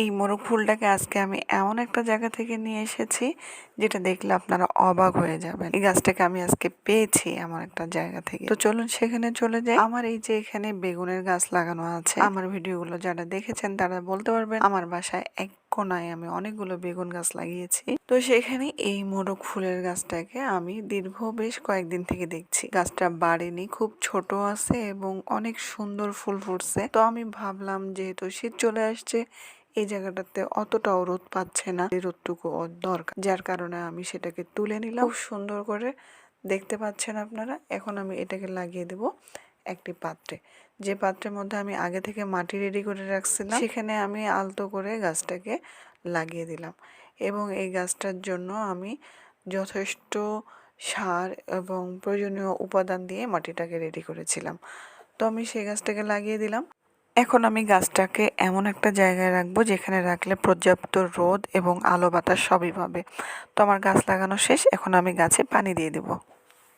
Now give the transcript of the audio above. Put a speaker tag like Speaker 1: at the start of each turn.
Speaker 1: এই মোরগ ফুলটাকে আজকে আমি এমন একটা জায়গা থেকে নিয়ে এসেছি যেটা দেখলে আপনারা অবাক হয়ে যাবেন। এই গাছটাকে আমি আজকে পেয়েছি এমন একটা জায়গা থেকে। তো চলুন সেখানে চলে যাই। আমার এই যে এখানে বেগুনের গাছ লাগানো আছে, আমার ভিডিওগুলো যারা দেখেছেন তারা বলতে পারবেন আমার বাসায় এক কোনায় আমি অনেকগুলো বেগুন গাছ লাগিয়েছি। তো সেখানে এই মোরগ ফুলের গাছটাকে আমি দীর্ঘ বেশ কয়েকদিন থেকে দেখছি। গাছটা বাড়েনি, খুব ছোট আছে এবং অনেক সুন্দর ফুল ফুটছে। তো আমি ভাবলাম যেহেতু শীত চলে আসছে, এই জায়গাটাতে অতটাও রোদ পাচ্ছে না, রোদটুকু ওর দরকার, যার কারণে আমি সেটাকে তুলে নিলাম। খুব সুন্দর করে দেখতে পাচ্ছেন আপনারা। এখন আমি এটাকে লাগিয়ে দেব একটি পাত্রে, যে পাত্রের মধ্যে আমি আগে থেকে মাটি রেডি করে রাখছিলাম। সেখানে আমি আলতো করে গাছটাকে লাগিয়ে দিলাম এবং এই গাছটার জন্য আমি যথেষ্ট সার এবং প্রয়োজনীয় উপাদান দিয়ে মাটিটাকে রেডি করেছিলাম। তো আমি সেই গাছটাকে লাগিয়ে দিলাম। এখন আমি গাছটাকে এমন একটা জায়গায় রাখবো যেখানে রাখলে পর্যাপ্ত রোদ এবং আলো বাতাস সবই পাবে। তো আমার গাছ লাগানো শেষ, এখন আমি গাছে পানি দিয়ে দেবো।